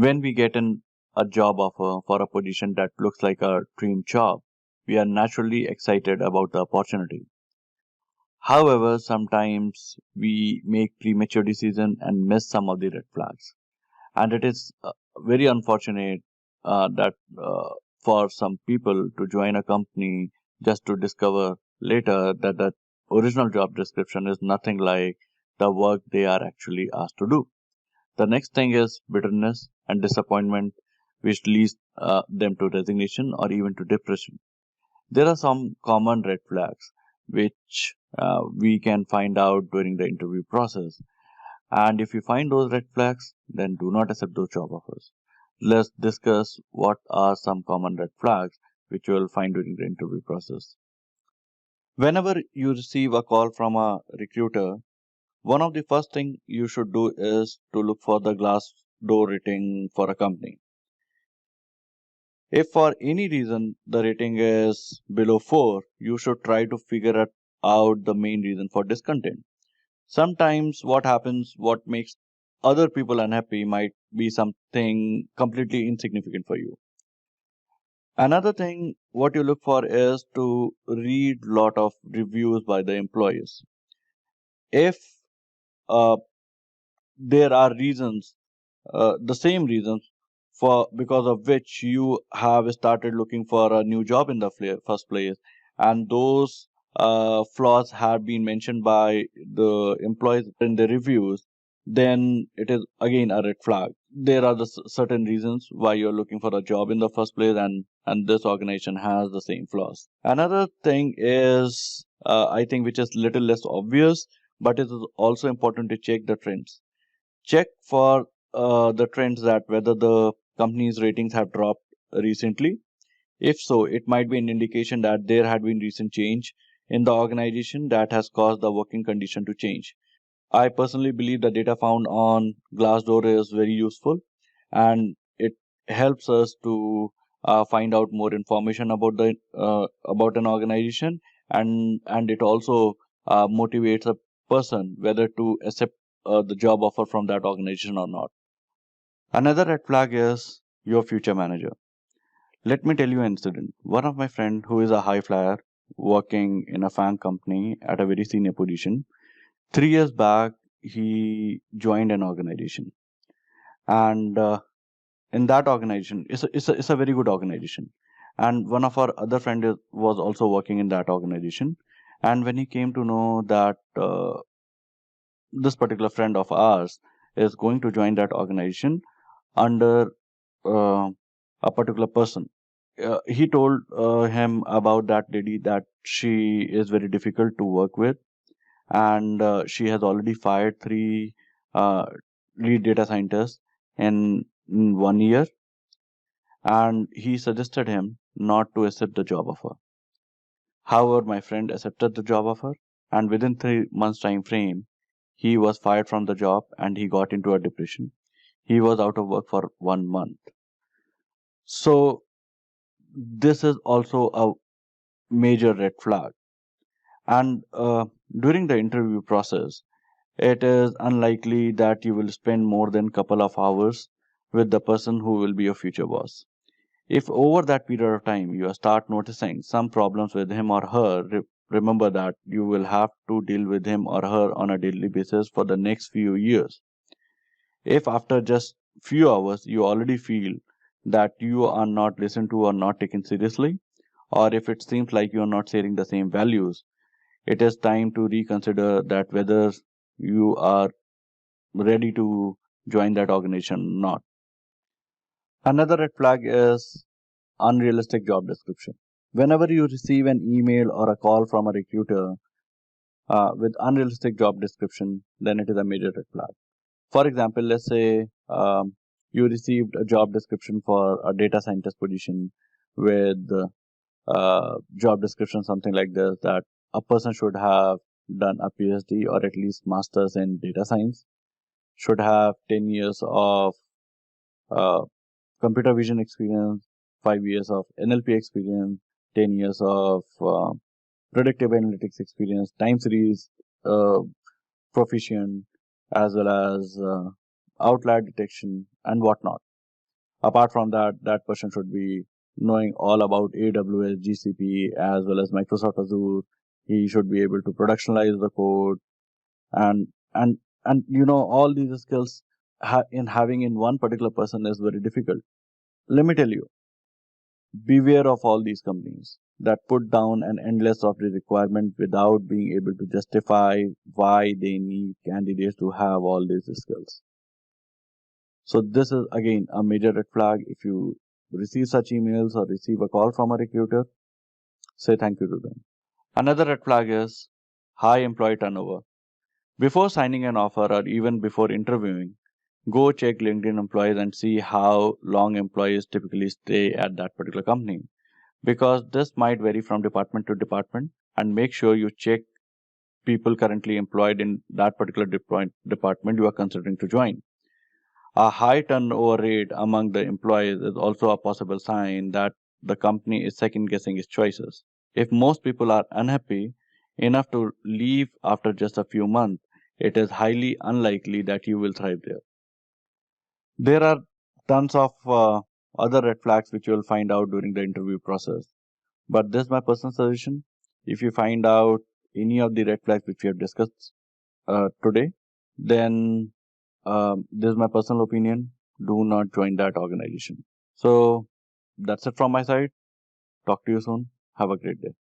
When we get a job offer for a position that looks like a dream job, we are naturally excited about the opportunity. However, sometimes we make premature decisions and miss some of the red flags. And it is very unfortunate that for some people to join a company just to discover later that the original job description is nothing like the work they are actually asked to do. The next thing is bitterness and disappointment, which leads them to resignation or even to depression. There are some common red flags which we can find out during the interview process. And if you find those red flags, then do not accept those job offers. Let's discuss what are some common red flags which you will find during the interview process. Whenever you receive a call from a recruiter, one of the first thing you should do is to look for the glass door rating for a company. If for any reason the rating is below 4, you should try to figure out the main reason for discontent. Sometimes what makes other people unhappy might be something completely insignificant for you. Another thing, what you look for is to read lot of reviews by the employees. If uh, there are reasons, the same reasons for because of which you have started looking for a new job in the first place, and those flaws have been mentioned by the employees in the reviews, then it is again a red flag. There are the certain reasons why you're looking for a job in the first place, and this organization has the same flaws. Another thing is, I think, which is little less obvious, but it is also important to check the trends. Check for the trends, that whether the company's ratings have dropped recently. If so, it might be an indication that there had been recent change in the organization that has caused the working condition to change. I personally believe the data found on Glassdoor is very useful, and it helps us to find out more information about an organization, and it also motivates a person whether to accept the job offer from that organization or not. Another red flag is your future manager. Let me tell you an incident. One of my friend who is a high flyer working in a FANG company at a very senior position. 3 years back, he joined an organization, and in that organization, it's a very good organization. And one of our other friend was also working in that organization. And when he came to know that this particular friend of ours is going to join that organization under uh, a particular person, he told him about that lady, that she is very difficult to work with, and she has already fired three uh, lead data scientists in 1 year, and he suggested him not to accept the job offer. However, my friend accepted the job offer, and within 3 months time frame, he was fired from the job and he got into a depression. He was out of work for 1 month. So this is also a major red flag. And during the interview process, it is unlikely that you will spend more than couple of hours with the person who will be your future boss. If over that period of time you start noticing some problems with him or her, remember that you will have to deal with him or her on a daily basis for the next few years. If after just few hours you already feel that you are not listened to or not taken seriously, or if it seems like you are not sharing the same values, it is time to reconsider that whether you are ready to join that organization or not. Another red flag is unrealistic job description. Whenever you receive an email or a call from a recruiter with unrealistic job description, then it is a major red flag. For example, let's say you received a job description for a data scientist position with job description something like this, that a person should have done a PhD or at least masters in data science, should have 10 years of uh, computer vision experience, 5 years of NLP experience, 10 years of predictive analytics experience, time series uh, proficient, as well as outlier detection and whatnot. Apart from that, that person should be knowing all about AWS, GCP, as well as Microsoft Azure. He should be able to productionalize the code, and and all these skills in having in one particular person is very difficult. Let me tell you, beware of all these companies that put down an endless of the requirement without being able to justify why they need candidates to have all these skills. So this is again a major red flag. If you receive such emails or receive a call from a recruiter, say thank you to them. Another red flag is high employee turnover. Before signing an offer or even before interviewing, go check LinkedIn employees and see how long employees typically stay at that particular company, because this might vary from department to department. And make sure you check people currently employed in that particular department you are considering to join. A high turnover rate among the employees is also a possible sign that the company is second guessing its choices. If most people are unhappy enough to leave after just a few months, it is highly unlikely that you will thrive there. There are tons of other red flags which you will find out during the interview process. But this is my personal suggestion. If you find out any of the red flags which we have discussed today, then this is my personal opinion. Do not join that organization. So that's it from my side. Talk to you soon. Have a great day.